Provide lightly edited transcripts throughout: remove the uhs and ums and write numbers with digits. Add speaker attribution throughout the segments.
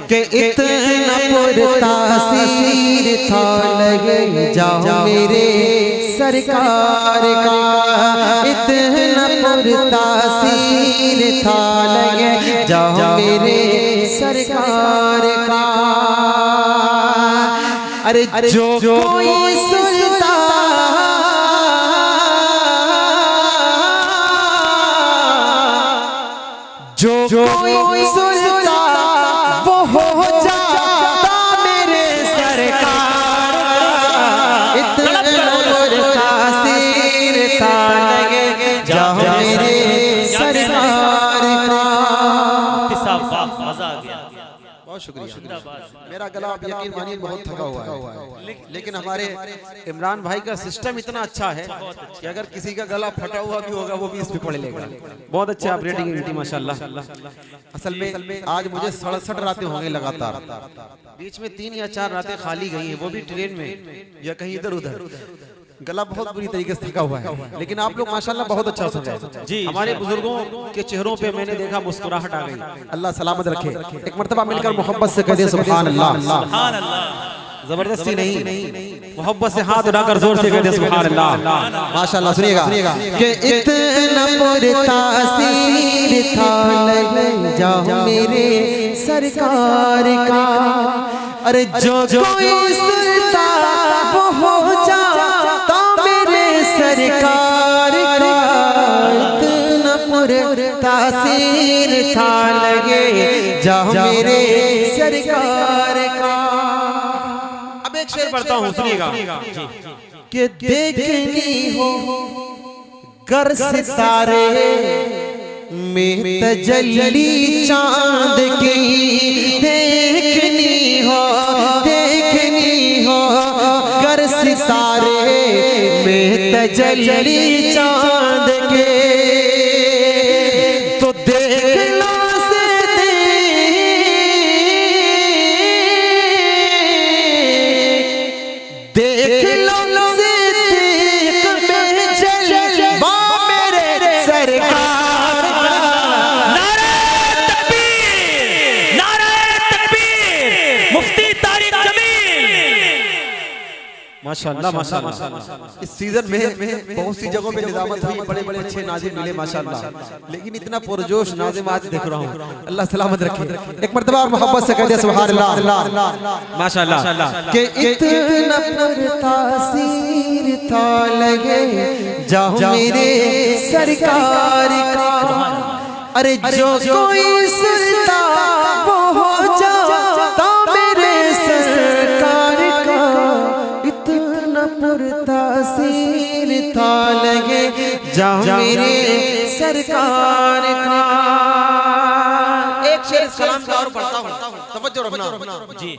Speaker 1: कि इतना पुरतासीर था लगे जाओ मेरे सरकार का, इतना पुरतासीर था लगे जाओ मेरे सरकार का। अरे जो कोई सुनता जो कोई सुनता वो हो जाता मेरे सरकार का, इतना पुरतासीर था लगे जाओ मेरे सरकार का।
Speaker 2: मजा आ गया,
Speaker 1: बहुत शुक्रिया। मेरा गला आप यकीन मानिए बहुत थका हुआ है, लेकिन हमारे इमरान भाई का सिस्टम इतना अच्छा है कि अगर किसी का गला फटा हुआ भी होगा वो भी इस पे पढ़ लेगा। बहुत अच्छे आप रेटिंग थी माशाल्लाह। असल में आज मुझे 67 रातें हो गई लगातार, बीच में 3 या 4 रातें खाली गई हैं, वो भी ट्रेन में या कहीं इधर उधर। गला बहुत बुरी तरीके से थका हुआ है, लेकिन आप लोग माशाल्लाह बहुत अच्छा सुन रहे हैं जी। हमारे बुजुर्गों के चेहरों पे मैंने देखा मुस्कुराहट आ गई। अल्लाह सलामत रखे। एक मर्तबा मिलकर मोहब्बत से कह दे सुभान अल्लाह।
Speaker 2: सुभान अल्लाह।
Speaker 1: जबरदस्ती नहीं, मोहब्बत से हाथ उठाकर जोर से कह दे सुभान अल्लाह। माशाल्लाह। सुनिएगा कि इतना पुरतासीर था लगे जाओ मेरे सरकार का। अरे जो कोई सुनता वो हो जाता मेरे सरकार का, इतना पुरतासीर था लगे जाओ मेरे सरकार का। अब एक शेर पढ़ता हूँ, सुनिएगा कि देखनी हो गर सितारे में तजल्ली चांद की, देखनी हो गर सितारे में तजल्ली चांद के, तो देखना से देख लो से देख में जलवा मेरे सरकार का।
Speaker 2: नारे तकबीर, नारे तकबीर, मुफ्ती तारिक जमील।
Speaker 1: माशाल्लाह माशाल्लाह। इस सीजन में बहुत सी जगहों पे निजामत हुई, बड़े बड़े अच्छे नाजिम मिले माशाल्लाह, लेकिन इतना पुरजोश नाजिम आज देख रहा हूँ। अल्लाह सलामत रखे। एक मर्तबा मोहब्बत से कह दे सुभान अल्लाह माशाल्लाह। कि इतना पुरतासीर था लगे जाओ मेरे सरकार का। अरे जो कोई सुनता वो हो जाता मेरे सरकार का, इतना पुरतासीर था लगे जाओ मेरे सरकार का। एक शेर इस कलाम का और पढ़ता हूँ, तवज्जो रखना
Speaker 2: जी।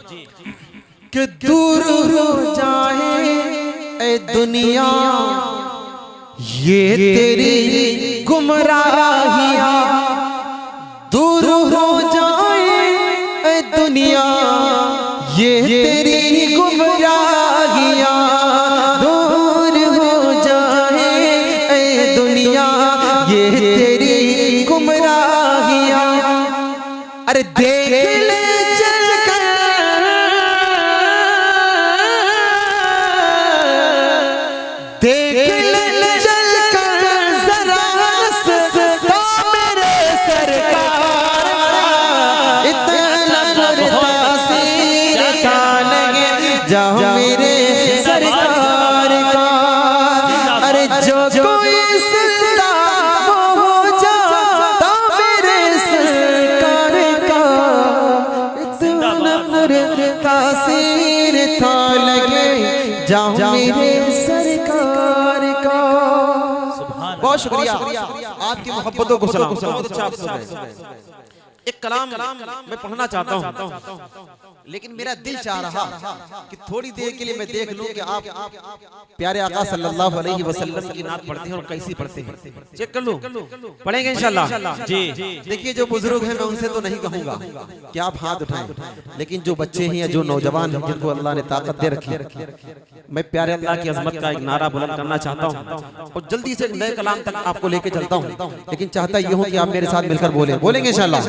Speaker 1: कि दूर हो जाए ए दुनिया ये तेरी गुमराहियां, दूर हो जाए ए दुनिया ये तेरी गुमराहियां, दूर हो जाए ए दुनिया ये तेरी गुमराहियां। अरे देख ले चलकर देख ले चलकर जरा सस्ता मेरे सरकार का, इतना पुरतासीर था लगे जाओ मेरे सरकार का। अरे जो कोई सुनता वो हो जाता मेरे सरकार का, इतना पुरतासीर था लगे जाओ मेरे सरकार का। बहुत शुक्रिया आपकी मोहब्बतों को सलाम। बहुत अच्छा आप सुन रहे हैं। एक कलाम मैं पढ़ना चाहता हूँ, लेकिन मेरा दिल चाह रहा कि थोड़ी देर के लिए मैं देख लूं कि आप प्यारे आका सल्लल्लाहु अलैहि वसल्लम की नात पढ़ते हैं और कैसी पढ़ते हैं। चेक कर लूं, पढ़ेंगे इंशाल्लाह जी। देखिए जो बुजुर्ग हैं मैं उनसे तो नहीं कहूंगा कि आप हाथ उठाएं, लेकिन जो बच्चे हैं या जो नौजवान हैं जिनको अल्लाह ने ताकत दे रखी है, मैं प्यारे अल्लाह की अजमत का एक नारा बुलंद करना चाहता हूँ और जल्दी से नए कलाम तक आपको लेके चलता हूँ। लेकिन चाहता ये हूँ कि आप मेरे साथ मिलकर बोलेंगे इंशाल्लाह।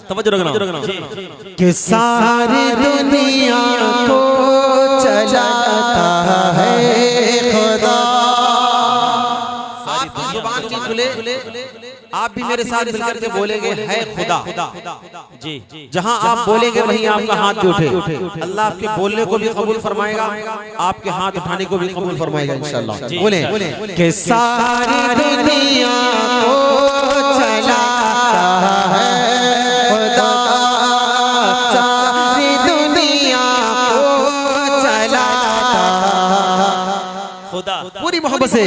Speaker 1: तवज्जो रखना
Speaker 3: कि सारी दुनिया को चलाता है खुदा।
Speaker 1: आप जुबान की खुले, आप भी मेरे साथ मिलकर के बोलेंगे है खुदा।
Speaker 2: जी
Speaker 1: जहां आप बोलेंगे वहीं आपका हाथ भी उठे। अल्लाह आपके बोलने को भी कबूल फरमाएगा, आपके हाथ उठाने को भी कबूल फरमाएगा इंशाअल्लाह। बोले
Speaker 3: कि सारी दुनिया को चलाता है खुदा। सारी दुनिया को चलाता
Speaker 2: खुदा
Speaker 1: पूरी मोहब्बत से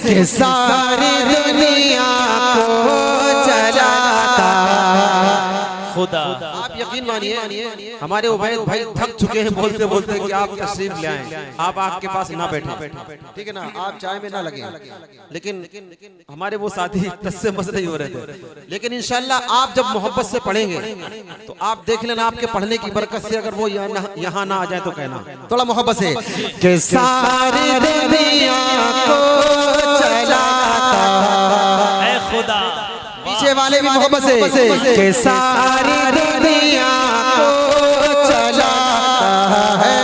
Speaker 3: कि सारी दुनिया को चलाता
Speaker 2: खुदा।
Speaker 1: आप यकीन मानिए हमारे उबैद भाई थक चुके हैं बोलते बोलते कि आप तशरीफ ले आए, आप आपके पास ना बैठे, ठीक है ना, आप चाय में ना लगे। लेकिन हमारे वो साथी टस से मस नहीं हो रहे थे। लेकिन इंशाल्लाह आप जब मोहब्बत से पढ़ेंगे तो आप देख लेना आपके पढ़ने की बरकत से अगर वो यहाँ ना आ जाए तो कहना थोड़ा मोहब्बत से
Speaker 3: कि सारी दुनिया को चलाता
Speaker 2: है खुदा।
Speaker 1: पीछे वाले भी मोहब्बत से
Speaker 3: कि सारी दुनिया को चलाता है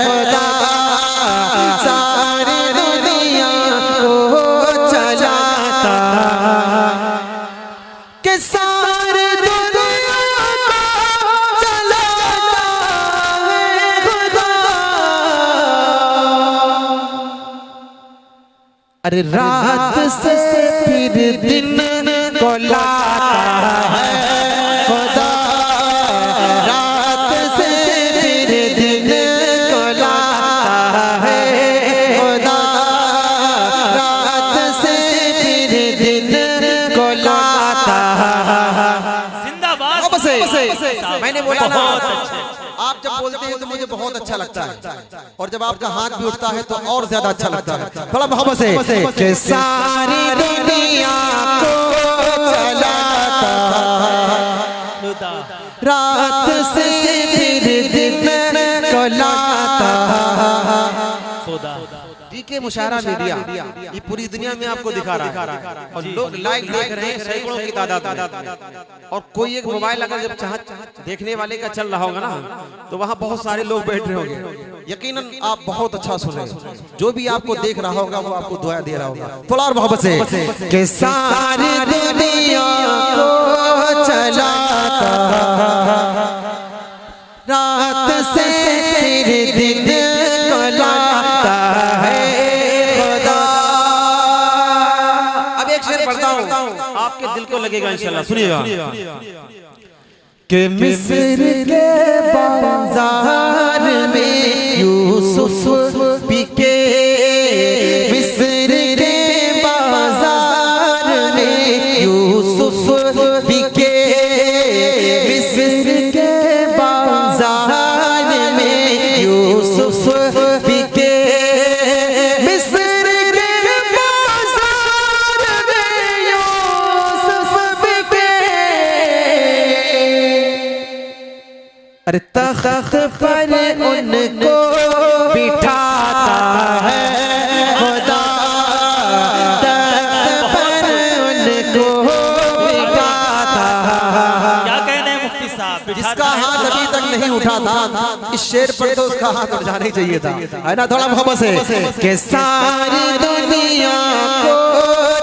Speaker 3: खुदा। सारी दुनिया को चलाता कि सारी दुनिया को चलाता है खुदा। अरे रात से फिर दिन को लाता है खुदा। रात से फिर दिन को लाता है खुदा। रात से फिर दिन को लाता
Speaker 2: जिंदाबाद।
Speaker 1: मैंने बोला ना
Speaker 2: बहुत अच्छे।
Speaker 1: आप जब बोलते हैं तो मुझे बहुत अच्छा लगता है, और जब आपका हाथ भी उठता है तो और ज्यादा अच्छा लगता है। थोड़ा मोहब्बत से
Speaker 3: कि सारी दुनिया को चलाता
Speaker 2: खुदा
Speaker 3: रात से फिर दिन को लाता।
Speaker 2: खुदा
Speaker 1: डीके मुशायरा मीडिया ये पूरी दुनिया में आपको दिखा रहा है, और लोग लाइक देख रहे हैं सैकड़ों की तादाद में। और कोई एक मोबाइल अगर जब देखने वाले का चल रहा होगा ना तो वहाँ बहुत सारे लोग बैठ रहे होंगे। यकीनन आप बहुत अच्छा सुन रहे हैं, जो भी आपको देख रहा होगा वो आपको दुआ दे रहा होगा। थोड़ा और मोहब्बत से
Speaker 3: कि सारी दुनिया को चलाता रात से फिर दिन को लाता है खुदा।
Speaker 1: अब एक शेर पढ़ता हूँ, आपके दिल को लगेगा इंशाल्लाह, सुनिएगा।
Speaker 3: कि मिस्र के बाजार में यूसुफ बिके। मिस्र के बाजार में यूसुफ बिके। मिस्र के बाजार में यूसुफ बिके। मिस्र के बाजार में यूसुफ बिके। अरे तख्त पर उनको बिठाता है खुदा। तख्त पर उनको बिठाता।
Speaker 2: क्या कहने हैं मुफ्ती साहब?
Speaker 1: जिसका हाथ अभी तक नहीं उठा था इस शेर पर तो उसका हाथ उठ जाना ही चाहिए था, है ना। थोड़ा मोहब्बत से
Speaker 3: कि सारी दुनिया को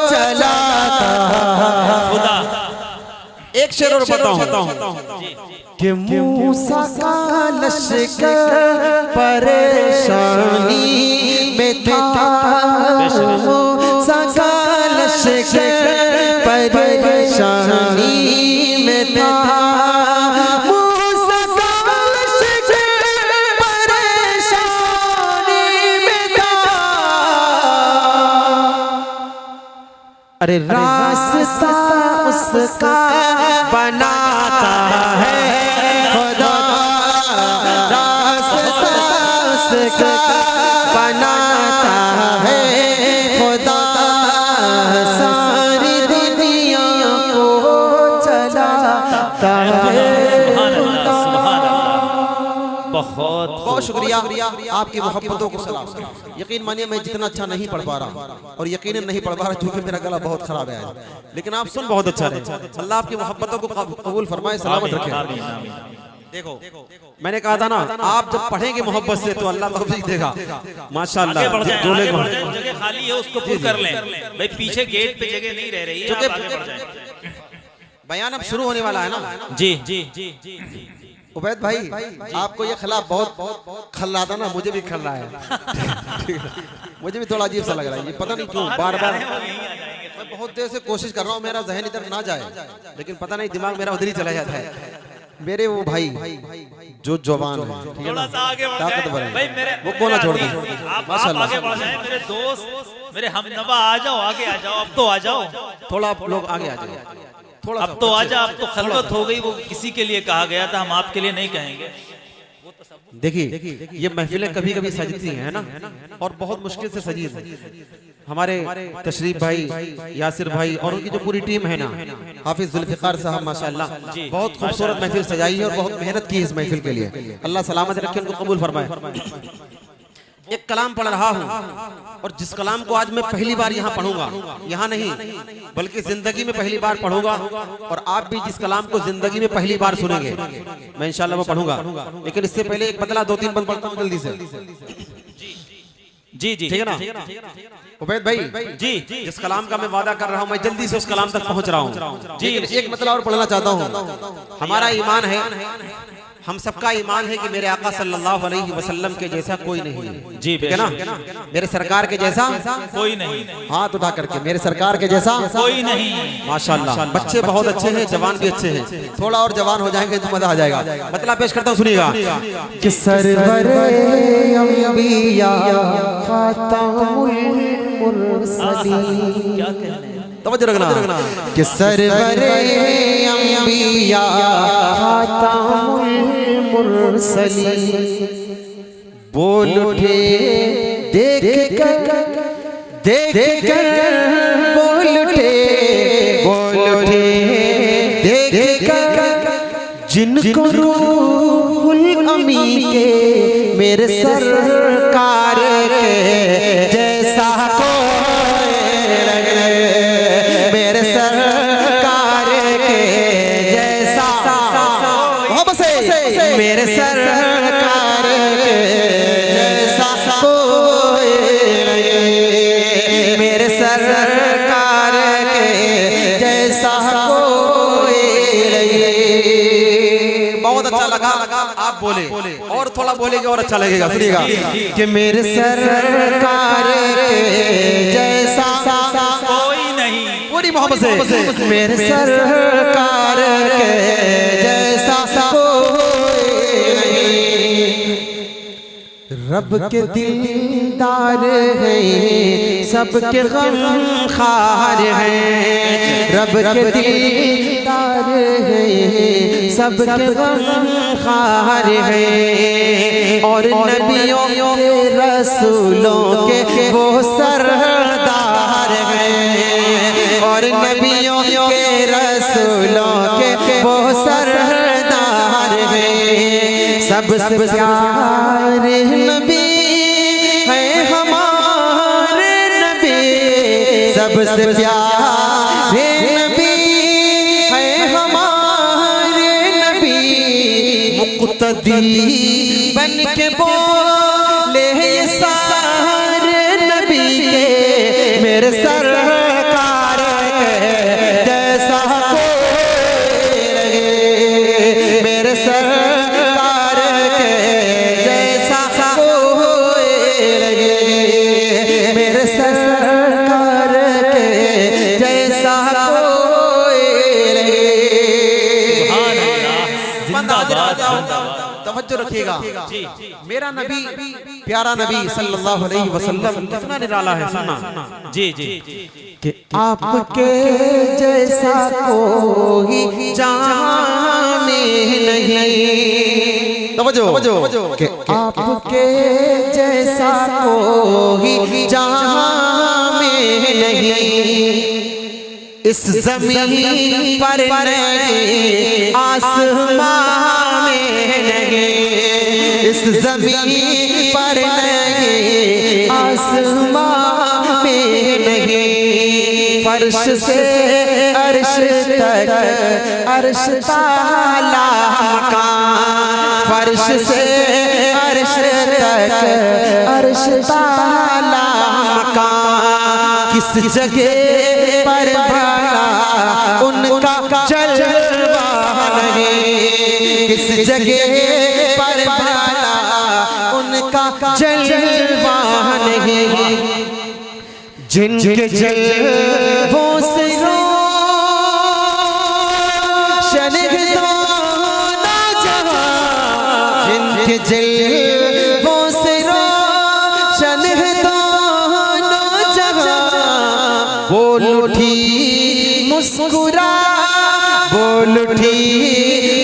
Speaker 3: चलाता
Speaker 2: खुदा
Speaker 1: एक शेर और बताऊं
Speaker 3: कि मूसा का लश्कर परेशानी में था। मूसा का लश्कर परेशानी में था। मूसा का लश्कर परेशानी में था। अरे रास्ता उसका बनाता है खुदा। रास्ता उसका बनाता है खुदा। सारी दुनिया को चलाता है
Speaker 2: सुभान अल्लाह, सुभान अल्लाह।
Speaker 1: बहुत शुक्रिया आपकी मोहब्बतों को सलाम। यकीन मानिए मैं जितना अच्छा नहीं पढ़ पा रहा और यकीनन नहीं पढ़ पा रहा क्योंकि मेरा गला बहुत खराब है, लेकिन आप सुन बहुत अच्छा रहे। अल्लाह आपकी मोहब्बतों को कबूल फरमाए, सलामत रखे। देखो मैंने कहा था ना, आप जब पढ़ेंगे मोहब्बत से तो अल्लाह तौफीक देगा। माशाअल्लाह जो लोग
Speaker 2: जगह खाली है उसको पूर्ण कर लें भाई, पीछे गेट पे जगह नहीं रह रही है, आप आगे बढ़ जाएं।
Speaker 1: बयान अब शुरू होने वाला है ना।
Speaker 2: जी जी जी जी
Speaker 1: उबैद भाई आपको ये खिलाफ बहुत खल रहा था ना, मुझे भी खल रहा है। मुझे भी थोड़ा अजीब सा लग रहा है, ये पता नहीं क्यों बार बार मैं बहुत देर से कोशिश कर रहा हूँ मेरा जहन इधर ना जाए, लेकिन पता नहीं दिमाग मेरा उधर ही चला जाता है। मेरे वो भाई जो जवान है,
Speaker 2: थोड़ा सा आगे बढ़
Speaker 1: ताकतवर
Speaker 2: जाए
Speaker 1: है,
Speaker 2: भाई, मेरे
Speaker 1: वो कोना छोड़ दे।
Speaker 2: आप आगे बढ़ जाएं मेरे दोस्त, मेरे हमनवा, आ जाओ आगे आ जाओ, अब तो आ जाओ,
Speaker 1: थोड़ा आप लोग आगे आ जाओ, थोड़ा
Speaker 2: अब तो आ जाओ। अब तो खलवत हो गई, वो किसी के लिए कहा गया था, हम आपके लिए नहीं कहेंगे।
Speaker 1: देखिए ये महफिलें कभी कभी सजती हैं ना, और बहुत मुश्किल से सजी है। हमारे तशरीफ भाई, यासिर भाई और उनकी जो पूरी टीम है ना, हाफिज जुल्फिकार साहब माशाअल्लाह बहुत खूबसूरत महफिल सजाई है और बहुत मेहनत की है इस महफिल के लिए। अल्लाह सलामत रखे, उनको कबूल फरमाए। एक कलाम पढ़ रहा हूँ और जिस कलाम को आज मैं पहली बार यहाँ पढ़ूंगा, यहाँ नहीं बल्कि जिंदगी में पहली बार पढ़ूंगा, और आप भी जिस कलाम को जिंदगी में पहली बार सुनेंगे मैं इंशाल्लाह वो पढ़ूंगा। लेकिन इससे पहले एक बदला 2-3 बंद पढ़ता हूँ जल्दी से।
Speaker 2: जी जी
Speaker 1: ठीक है ना उबैद भाई
Speaker 2: जी,
Speaker 1: जिस कलाम का मैं वादा कर रहा हूँ मैं जल्दी से उस कलाम तक पहुँच रहा हूँ जी। एक मतलब और पढ़ना चाहता हूँ। हमारा ईमान है, हम सबका ईमान है कि मेरे आका सल्लल्लाहु अलैहि वसल्लम के जैसा कोई नहीं है।
Speaker 2: जी
Speaker 1: ठीक है ना, मेरे सरकार के जैसा
Speaker 2: कोई नहीं,
Speaker 1: हाथ उठा करके, मेरे सरकार के जैसा
Speaker 2: कोई नहीं।
Speaker 1: माशाल्लाह बच्चे बहुत अच्छे हैं, जवान भी अच्छे हैं, थोड़ा और जवान हो जाएंगे तो मजा आ जाएगा। मतलब पेश करता हूँ, सुनिएगा
Speaker 3: कि सरवरे अंबिया खातमुल मुरसलीन,
Speaker 2: क्या कहने
Speaker 1: तवज्जो रखना
Speaker 3: कि सरवरे अंबिया खातमुल मुरसलीन, बोल उठे देख कर बोल उठे देख कर जिनको रूहुल अमी के मेरे सरकार के जैसा कोई लगे, मेरे सरकार के जैसा मोहब्बत से मेरे सरकार के जैसा कोई लगे, मेरे सरकार के जैसा कोई लगे।
Speaker 1: बहुत अच्छा लगा आप बोले, और थोड़ा बोलेंगे और अच्छा लगेगा। सुनिएगा
Speaker 3: कि मेरे सरकार के जैसा
Speaker 2: कोई नहीं,
Speaker 1: पूरी मोहब्बत से
Speaker 3: मेरे सरकार के जैसा कोई नहीं। रब के दिलदार हैं, सबके गम खार हैं, रब के दिलदार हैं, सबके गम खार हैं, और नबियों के रसूलों के वो सरदार हैं, और नबियों के रसूलों के वो सरदार हैं। सबसे प्यारे नबी है हमारे नबी, सबसे प्यारे नबी है हमारे नबी, मुक़्तदी बन के बोले ये सारे नबी के मेरे सरकार के जैसा कोई लगे, मेरे सरकार के जैसा कोई लगे, मेरे सरकार के जैसा कोई लगे।
Speaker 1: तवज्जो रखिएगा, मेरा नबी प्यारा नबी सल्लल्लाहु अलैहि वसल्लम कितना निराला है। सुनना
Speaker 2: जी जी
Speaker 3: कि आपके जैसा कोई जहां में नहीं,
Speaker 1: तवज्जो
Speaker 3: कि आपके जैसा कोई जहां में नहीं, इस ज़मीन पर नहीं, आसमां में नहीं, इस ज़मीन पर नहीं, आसमां में नहीं, फर्श से अर्श तक अर्श ताला मकान, फर्श से अर्श तक अर्श ताला मकान, किस जगह पर भला उनका जलवा नहीं, किस जगह पर भला उनका जलवा नहीं, जिनके जलवों से रोशन है दोनों जहां, जिनके जलवों से रोशन है दोनों जहां, बोल उठी मुस्कुरा, बोल उठी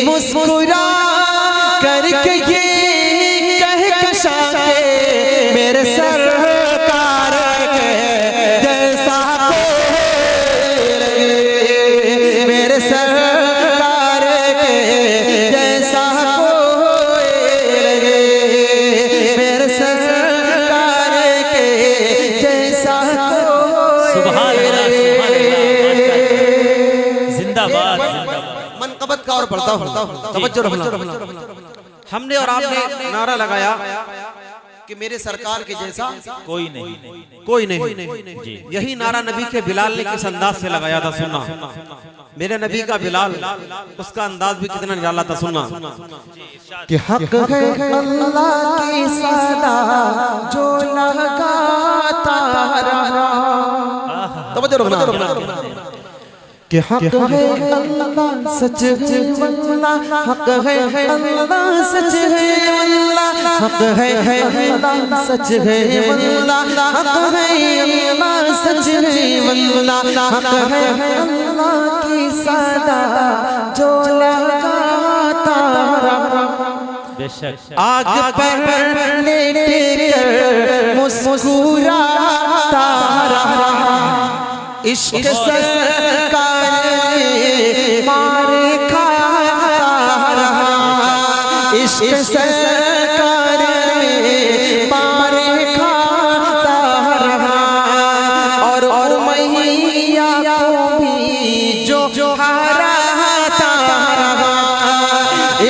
Speaker 3: मुस्कुरा करके ये कह कशा के मेरे सरकार के जैसा कोई लगे, मेरे सरकार के जैसा कोई लगे, मेरे सरकार के जैसा कोई लगे।
Speaker 2: जिंदाबाद।
Speaker 1: मनकबत का और बढ़ता हूँ, तवज्जो रखना। हमने और आपने नारा लगाया कि मेरे सरकार के जैसा
Speaker 2: कोई नहीं,
Speaker 1: कोई नहीं। यही नारा नबी के बिलाल ने किस अंदाज से लगाया था, सुनना। मेरे नबी का बिलाल, उसका अंदाज भी कितना निराला था, सुनना।
Speaker 3: कि हक है अल्लाह की सदा जो लगाता रहा,
Speaker 1: तवज्जो रखना।
Speaker 3: कि हक है अल्लाह सच है वल्लाह, हक है अल्लाह सच है वल्लाह, हक है अल्लाह सच है वल्लाह, हक है अल्लाह सच है वल्लाह, हक है अल्लाह की सदा जो लगाता रहा,
Speaker 2: बेशक
Speaker 3: आग पर लेटे कर मुस्कुराता रहा, इश्क सरकार में मारे खाता रहा, इश्क सरकार में मारे खाता रहा, और मैया को भी जो हराता रहा,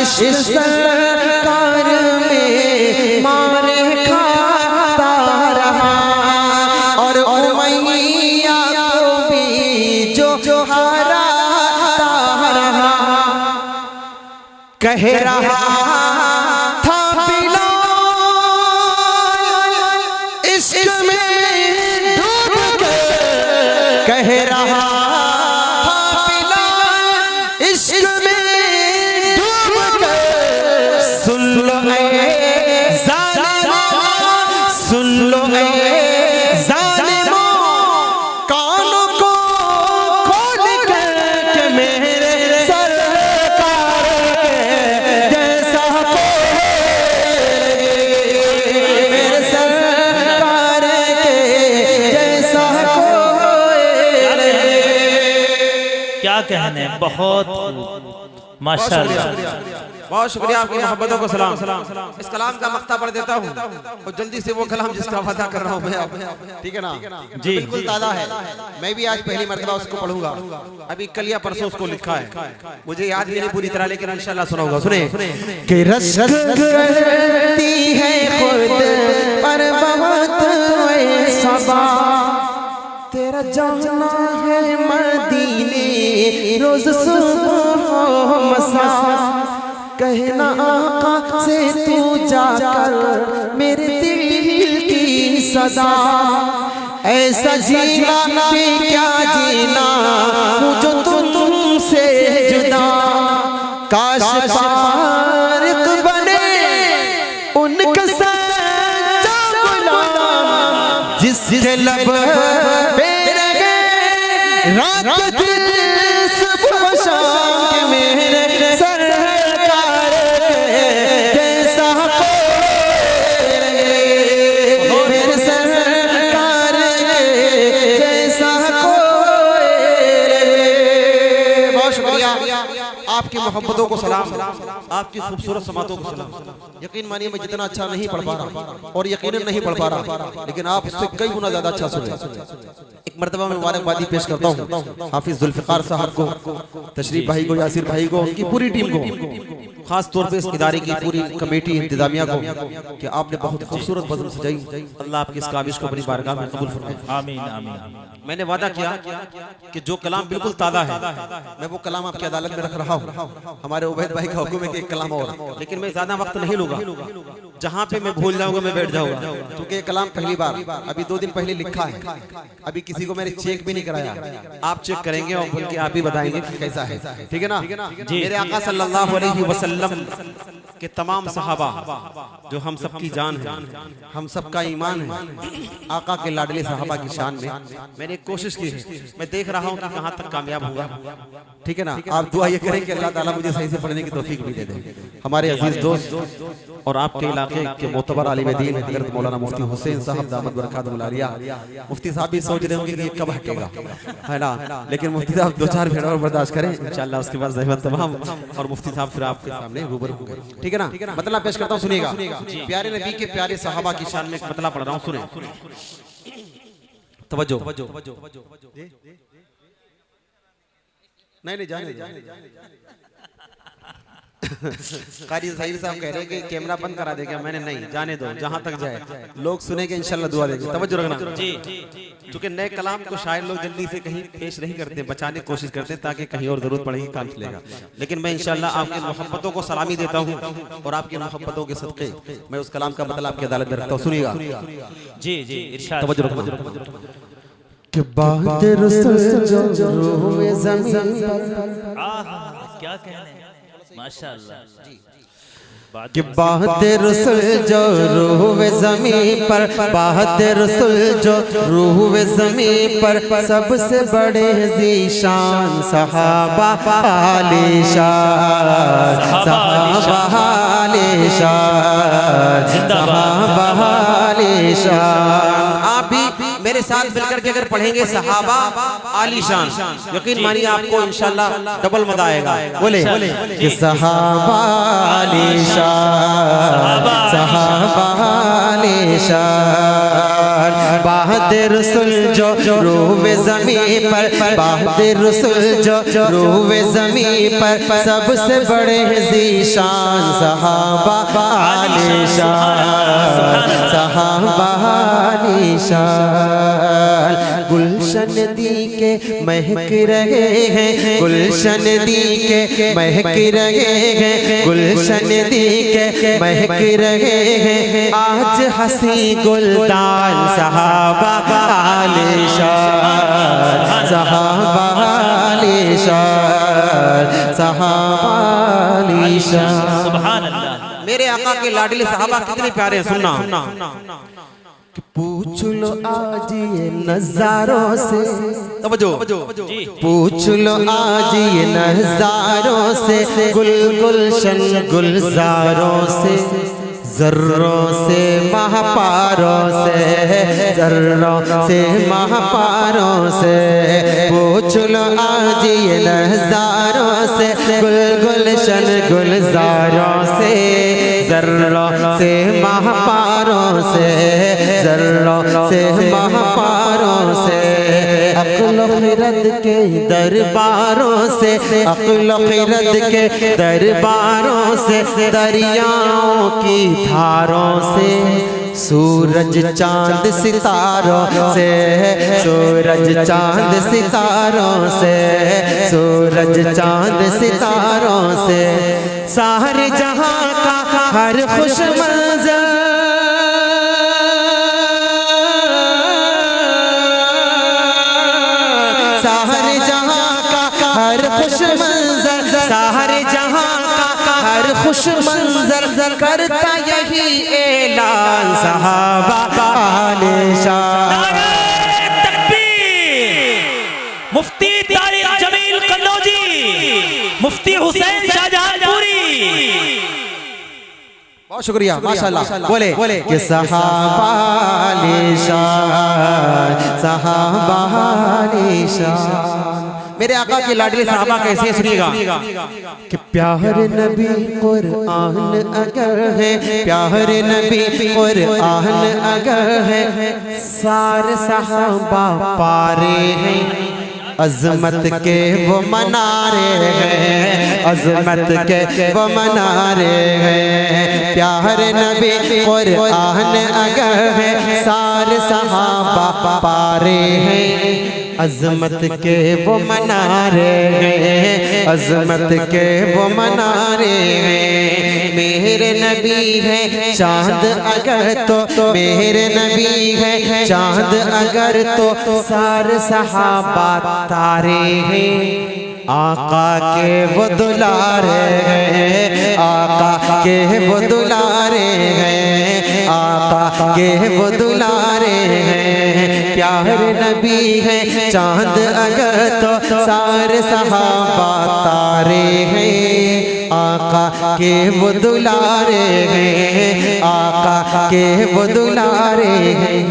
Speaker 3: इश्क सरकार में मारे खाता रहा, और मैया जो हराता रहा, कह रहा था बिलाल इश्क में डूब कर, कह रहा था बिलाल इश्क में डूब कर, सुन लो ऐ ज़ालिमों, सुन लो ऐ ज़ालिमों, कानों को खोल कर मेरे सरकार के जैसा कोई, मेरे सरकार के जैसा कोई।
Speaker 2: क्या कहने, बहुत माशाअल्लाह।
Speaker 1: बहुत शुक्रिया आपकी मोहब्बतों को सलाम। इस कलाम का मक्ता पढ़ देता हूँ और जल्दी से वो कलाम जिसका वादा कर रहा हूँ मैं, ठीक है ना जी, बिल्कुल ताज़ा है। मैं भी आज पहली मर्तबा उसको पढ़ूंगा, अभी कल या परसों उसको लिखा है, मुझे याद भी नहीं पूरी तरह, लेकिन इंशाल्लाह सुनाऊंगा। सुने
Speaker 3: कि रश्क करती है खुद पर बहुत सबा, तेरा जाना है मदीने रोज सुबह मसा, कहना आका से तू जाकर मेरे दिल की सदा, ऐसा जीना भी क्या जीना मुझे तुमसे जुदा, काश फारिक बने उनका सच्चा गुलाम, जिसके लब पे रहे रात दिन सुबह शाम, मेरे सरकार जैसा कोई रहे, मेरे सरकार जैसा कोई रहे।
Speaker 1: बहुत शुक्रिया आपकी मोहब्बत। मोहब्बतों को सलाम, आपकी खूबसूरत समातों को सलाम। यकीन मानिए मैं जितना अच्छा नहीं पढ़ पा रहा और यकीनन नहीं पढ़ पा रहा, लेकिन आप इससे कई गुना ज्यादा अच्छा सुने। एक मर्तबा में मुबारकबादी पेश करता हूँ हाफिज जुल्फिकार साहब को, तशरीफ भाई को, यासिर भाई को, उनकी पूरी टीम को, खास तौर पे इस इदारे की पूरी कमेटी इंतजामिया को कि आपने बहुत खूबसूरत बज़म सजाई। अल्लाह आपकी इस काबिश को अपनी बारगाह में कबूल फरमाए।
Speaker 2: आमीन आमीन।
Speaker 1: मैंने वादा किया कि जो कलाम बिल्कुल ताज़ा है मैं वो कलाम आपकी अदालत में रख रहा हूँ। हमारे उबैद भाई का हुक्म है कि एक कलाम और, लेकिन मैं ज्यादा वक्त नहीं लूंगा। जहाँ पे मैं भूल जाऊंगा मैं बैठ जाऊंगा, क्योंकि ये कलाम पहली बार अभी 2 दिन पहले लिखा है। अभी किसी को मैंने चेक भी नहीं कराया, आप चेक करेंगे और बोल के आप ही बताएंगे कि कैसा है, ठीक है ना। मेरे आका सल्लल्लाहु अलैहि वसल्लम के तमाम सहाबा जो हम सबकी जान है, हम सबका ईमान है, आका के लाडले सहाबा की शान में मैंने एक कोशिश की है। मैं देख रहा हूँ कि कहाँ तक कामयाब होगा, ठीक है ना। आप दुआ ये करें कि अल्लाह ताला मुझे सही से पढ़ने की तौफीक भी दे दे। हमारे अजीज दोस्त और आपके इलाके के मोतबर आलिम दीन हज़रत मौलाना मुफ्ती हुसैन साहब दामद बरकातुहुल आलिया, मुफ्ती साहब भी सोच रहे होंगे कि ये कब हटेगा, है ना, लेकिन मुफ्ती साहब 2-4 मिनट और बर्दाश्त करें इंशाअल्लाह, उसके बाद ज़हमत तमाम और मुफ्ती साहब फिर आपके सामने रूबरू होंगे, ठीक है ना। मतलब पेश करता हूँ, सुनिएगा। प्यारे नबी के प्यारे सहाबा की शान में एक मतलब पढ़ रहा हूँ, सुने तवज्जो। नहीं जाने कारी साहिब साहब कह रहे हैं कि कैमरा बंद करा देगा, मैंने नहीं, जाने दो, जहां तक जाए लोग सुनेंगे इंशाल्लाह दुआ देंगे। तवज्जो रखना, क्योंकि नए कलाम को शायर लोग जल्दी से कहीं पेश नहीं करते, बचाने की कोशिश करते हैं ताकि कहीं और जरूरत पड़ेगी काम चलेगा। लेकिन मैं इंशाल्लाह आपकी मोहब्बतों को सलामी देता हूँ और आपकी मोहब्बतों के सदके मैं उस कलाम का मतलब आपकी अदालत में रखता हूँ। सुनिएगा
Speaker 2: जी जी, इरशाद।
Speaker 1: तवज्जो रखना
Speaker 3: कि बात रसूल जो हुए ज़मीन पर,
Speaker 2: क्या कहने, माशाअल्लाह।
Speaker 3: कि बात रसूल जो रूह ज़मीन पर, बात रसूल जो रूह ज़मीन पर, सबसे बड़े ज़ीशान सहाबा आलिशान, सहाबा आलिशान, सहाबा आलिशान। आप भी मेरे साथ मिलकर के अगर पढ़ेंगे सहाबा आलिशान, यकीन मानिए आपको इंशाल्लाह डबल मजा आएगा। बोले कि सहाबा आलिशान, सहाबा आलिशान, बहादुर रसूल जो रूह ज़मीन पर, बहादुर रसूल जो रूह ज़मीन पर, सबसे बड़े ज़ीशान सहाबा आलिशान, सहाबा आलिशान। गुलशन दी के महक रहे हैं, गुलशन दी के महक रहे हैं, गुलशन दी के महक रहे हैं, आज हंसी गुलदान सहाबा आलिशान, सहाबा आलिशान, सहाबा आलिशान।
Speaker 2: सुभान अल्लाह।
Speaker 1: मेरे आका के लाडले सहाबा कितने प्यारे हैं, सुनना।
Speaker 3: पूछ लो आज ये नजारों से,
Speaker 1: तवज्जो,
Speaker 3: पूछ लो आज ये नजारों से, गुल गुलशन गुलजारों से, जर्रों से महापारों से, जर्रों से महापारों से, पूछ लो आज ये नजारों से, गुल गुलशन गुलजारों से, जर्रों से महापारों से, जर्रों से महापारों से, अक्ल खिरद के दरबारों से, अक्ल खिरद के दरबारों से, दरियाओं की धारों से, सूरज चांद सितारों से, सूरज चांद सितारों से, सूरज चांद सितारों से, सारे जहां का हर खुश मंजर, सारे जहां का हर खुश मंजर, सारे जहां का हर खुश मंजर, करता यही ऐलान सहाबा आलिशान।
Speaker 2: मुफ्ती तारिक जमील कन्नौजी, मुफ्ती हुसैन शाहजहांपुरी,
Speaker 1: बहुत शुक्रिया, माशाल्लाह। बोले
Speaker 3: कि सहाबा आलिशान, सहाबा आलिशान।
Speaker 1: मेरे आका के लाडले साहबा कैसे हैं सुनिएगा कि प्यारे नबी कुरान अगर है, प्यारे नबी कुरान अगर है, सारे सहाबा पारे हैं, अजमत के वो मनारे हैं, अजमत के वो मनारे हैं। प्यारे नबी कुरान अगर है, सारे सहाबा पारे हैं, अजमत के वो मनारे हैं, अजमत के वो मनारे हैं। मेरे नबी है चांद अगर तो, मेरे नबी है चांद अगर तो, सारे सहाबा तारे हैं, आका के वो दुलारे हैं, आका के वो दुलारे हैं, आका के वो दुलारे हैं। प्यारे नबी है चांद अगर तो, सारे सहाबा तारे हैं, आका के वो दुलारे हैं, आका के वो दुलारे हैं।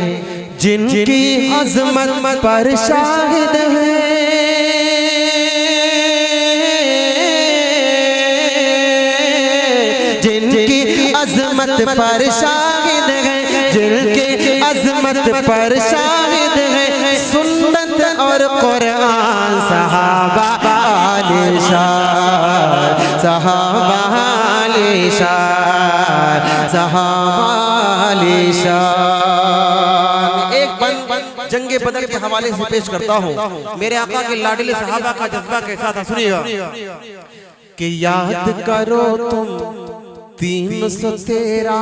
Speaker 1: जिनकी अज़मत पर शाहिद है, जिनकी अज़मत पर शाहिद है, जिनके अज़मत पर शाहिद है, सुन्नत और कुरान सहाबा आलिशान, सहाबा आलिशान, सहाबा आलिशान। एक बंद जंगे बदर के हवाले से पेश करता हूँ। मेरे आका के लाडले सहाबा का जज्बा कैसा था सुनिएगा कि याद करो तुम 313,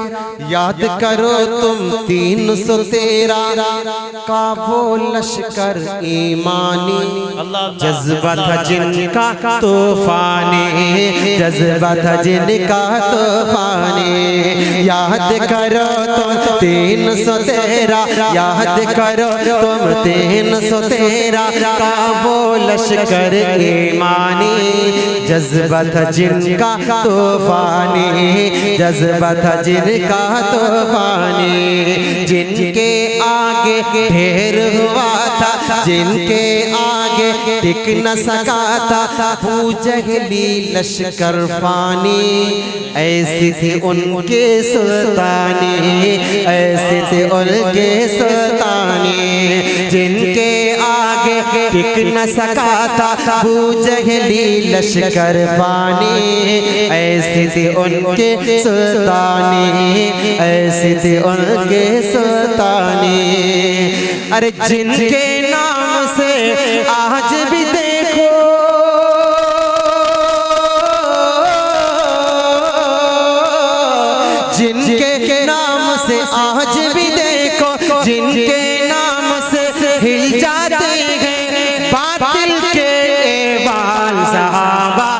Speaker 1: याद करो तुम 313 का वो लश्कर ईमानी, जज्बा था जिनका तूफानी, जज्बा था जिनका तूफानी। याद करो तुम 313, याद करो तुम 313 का वो लश्कर ईमानी, जज्बा था जिनका तूफानी, जज्बा था जिनका तूफानी। जिनके आगे ढेर हुआ था, जिनके आगे टिक न सका था, पूजहली लश्कर फानी, ऐसी थी उनके सुल्तानी, ऐसी थी उनके सुल्तानी। जिनके आगे टिक न सका था, पूजहली लश्कर फानी, ऐसी थी उनके सुल्तानी, ऐसी थी उनके सुल्तानी। अरे जिनके नाम से आज भी देखो, जिनके नाम से आज भी देखो, जिनके नाम से हिल जाते हैं बातिल के बाल, सहाबा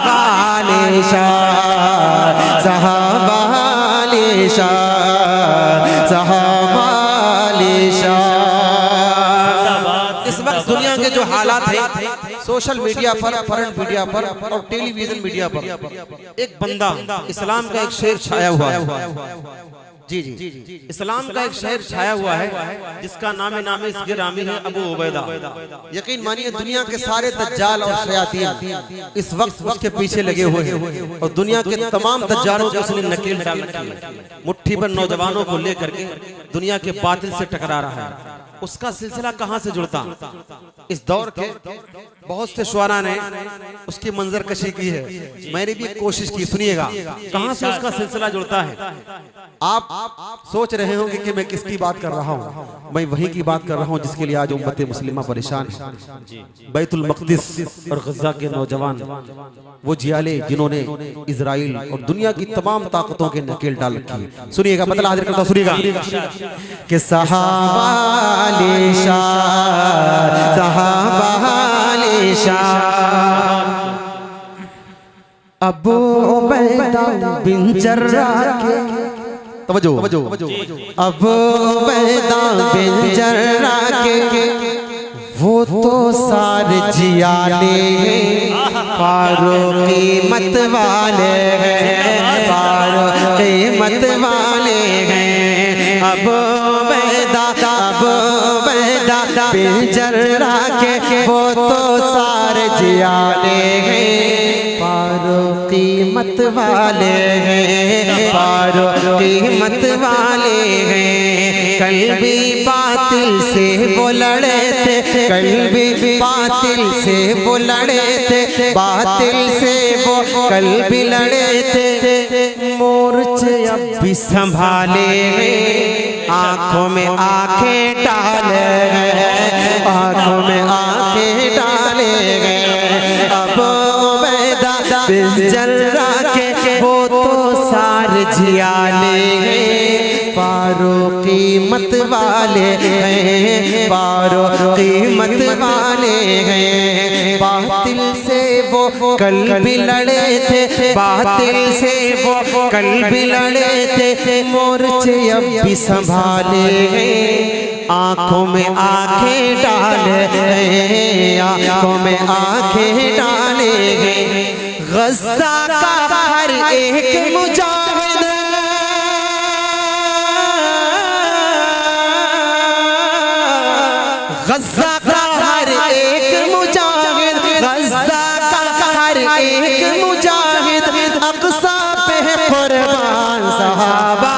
Speaker 1: आलिशान, सहाबा आलिशान, सहाबा आलिशान। इस वक्त दुनिया के जो हालात हैं, सोशल मीडिया पर, करंट मीडिया पर और टेलीविजन मीडिया पर, एक बंदा इस्लाम का एक शेर छाया हुआ है। जी जी, इस्लाम का एक शहर छाया हुआ है जिसका नामे गिरामी है अबू उबैदा। यकीन मानिए दुनिया के सारे दज्जाल और शयातीन इस वक्त उसके पीछे लगे हुए हैं और दुनिया के तमाम दज्जालों को उसने नकील डाल रखी है। मुट्ठी भर नौजवानों को लेकर के दुनिया के बातिल से टकरा रहा है। उसका सिलसिला कहां से जुड़ता? इस दौर के बहुत से शुआरा ने उसकी मंजर कशी की है, मैंने भी कोशिश की। सुनिएगा कहां से उसका सिलसिला जुड़ता है। आप सोच रहे होंगे कि मैं किसकी बात कर रहा हूं। मैं वही की बात कर रहा हूं जिसके लिए आज उम्मत मुस्लिमा परेशान है। बैतुल मक़दिस और गज़ा के नौजवान, वो जियाले जिन्होंने इजराइल और दुनिया की तमाम ताकतों के नकेल डाल रखी है। सुनिएगा, मतलब हाजिर करता हूं, सुनिएगा कि सहाबा आलिशान, सहाबा आलिशान, अबू उबैदा बिन जर्राह के, तवज्जो अबू उबैदा बिन जर्राह के, वो तो सारे जियाले हैं, फारूकी मत वाले हैं, फारूकी मत वाले हैं। अबू उबैदा बिन जर्राह के, वो तो सारे
Speaker 3: जियाले हैं, फारूकी मत वाले हैं, फारूकी मत वाले हैं। कल भी बातिल से वो लड़े थे, कल भी बातिल से वो लड़े थे, बातिल से वो कल भी लड़े थे। मोर्चे अब भी संभाले हैं, आंखों में आंखें डाले हैं, आंखों में आंखें डाले हैं। अब उबैदा बिन जर्राह के वो तो सारे जियाले हैं, फारूकी मत वाले हैं, फारूकी मत वाले हैं। बातिल से वो कल भी लड़े थे, बातिल से वो कल भी लड़े थे। मोर्चे अब भी संभाले हैं, आंखों में आंखें डाले हैं, आंखों में आंखें डाले हैं। गज़ा का हर एक मुजाहिद, गज़ा का हर एक मुजाहिद, गज़ा का हर एक मुजाहिद, अक़सा पे है कुर्बान सहाबा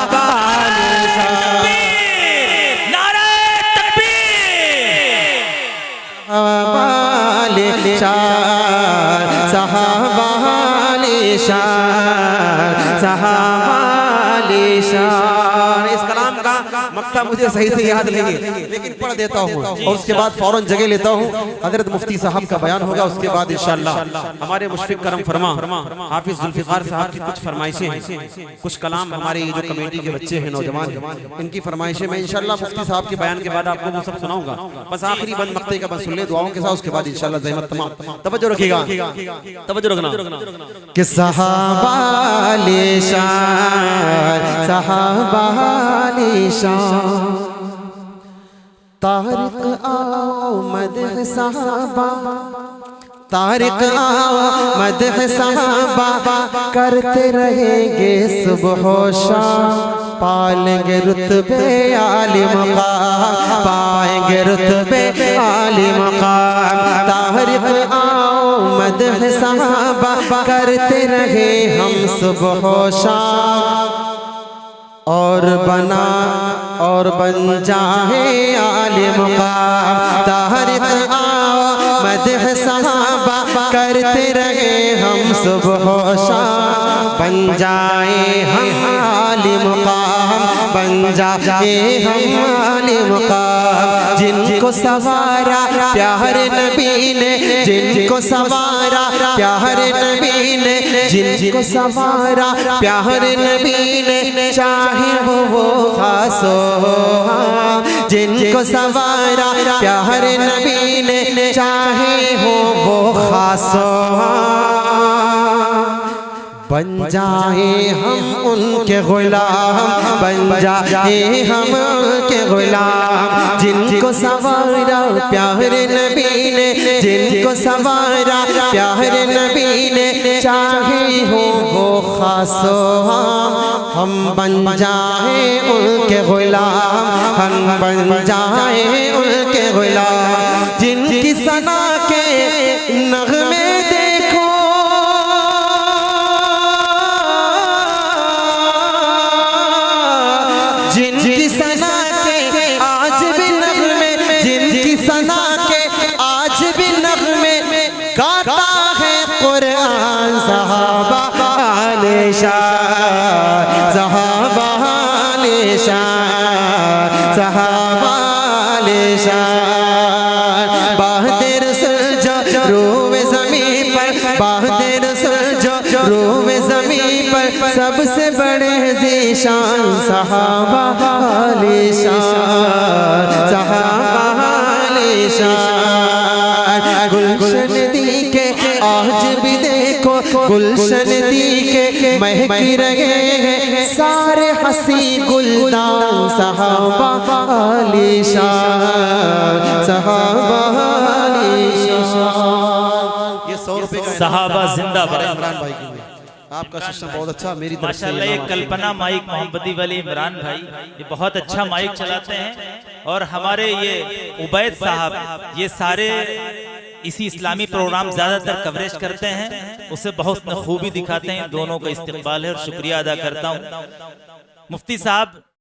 Speaker 1: इस कलाम का मक्ता मुझे सही से याद नहीं है, लेकिन पढ़ देता हूँ और उसके बाद फौरन जगह लेता हूँ। हजरत मुफ्ती साहब का बयान होगा, उसके बाद इंशाअल्लाह हमारे मुशफ़िक़ करम फरमा हाफिज जुल्फ़िकार साहब की कुछ फरमाइशें हैं, कुछ कलाम हमारे जो कमेटी के बच्चे हैं, नौजवान हैं, इनकी फरमाइशें मैं इंशाअल्लाह मुफ्ती साहब के बयान के बाद आपको वो सब सुनाऊंगा। बस आखिरी बंद मक्ते का बस सुन ले दुआओं के साथ, उसके बाद इंशाअल्लाह ज़हमत तमाम। तवज्जो रखिएगा, तवज्जो रखना
Speaker 3: कि सहाबा निशान, सहाबा निशान, तारिक आओ मदह सहाबा, तारिक आओ मदह सहाबा, करते रहेंगे सुबह शाम, पालेंगे रुतबे आली मकाम, पाएंगे रुतबे आली मकाम। तारिक आओ मदह सहाबा, करते रहे हम सुबह शाम, और बना और बन जाए आले मुकाम। तारिक आओ मदह सहाबा, करते रहे हम सुबह शाम, बन जाए हम आले मुकाम, बन जाए हम आले मुकाम। जिनको सवारा प्यारे नबी ने, जिनको सवारा प्यारे नबी ने, जिनको सवारा प्यारे नबी ने, चाहे वो खासो, जिनको सवारा प्यारे नबी ने, चाहे हो वो खासो। बन जाए हम उनके गुलाम, बन जाए हम उनके गुलाम। जिनको सवारा प्यारे नबी ने, जिनको सवारा प्यारे नबी ने, चाहे हो वो खासो, हम बन जाए उनके गुलाम, हम बन जाए उनके गुलाम। जिनकी सना के नगमे देखो, जिनकी सना के आज भी नगमे, जिनकी सना के आज भी नगमे, गाता है कुरान सहाबा निशान, सहाबा निशान, सहाबा निशान। बहादुर जो रोवे ज़मीं पर, बहादुर जो रोवे ज़मीं पर, सबसे बड़े ज़ीशान सहाबा निशान, सहाबा निशान। गुलशन दी के आज भी देखो, गुलशन दी के महकी रहे हैं सारे हंसी गुलदान सहाबा निशान, सहाबा निशान।
Speaker 1: ये 100 रुपए का
Speaker 2: सहाबा जिंदाबाद।
Speaker 1: इमरान भाई की आपका सिस्टम बहुत अच्छा, मेरी तरफ से
Speaker 2: माशाल्लाह। ये कल्पना माइक मोहम्मदी वाली इमरान भाई ये बहुत अच्छा माइक चलाते हैं, और हमारे ये उबैद साहब ये सारे इसी इस्लामी प्रोग्राम ज्यादातर कवरेज करते हैं, उसे बहुत खूबी दिखाते हैं। दोनों का इस्तिकबाल है और शुक्रिया अदा करता हूँ। मुफ्ती साहब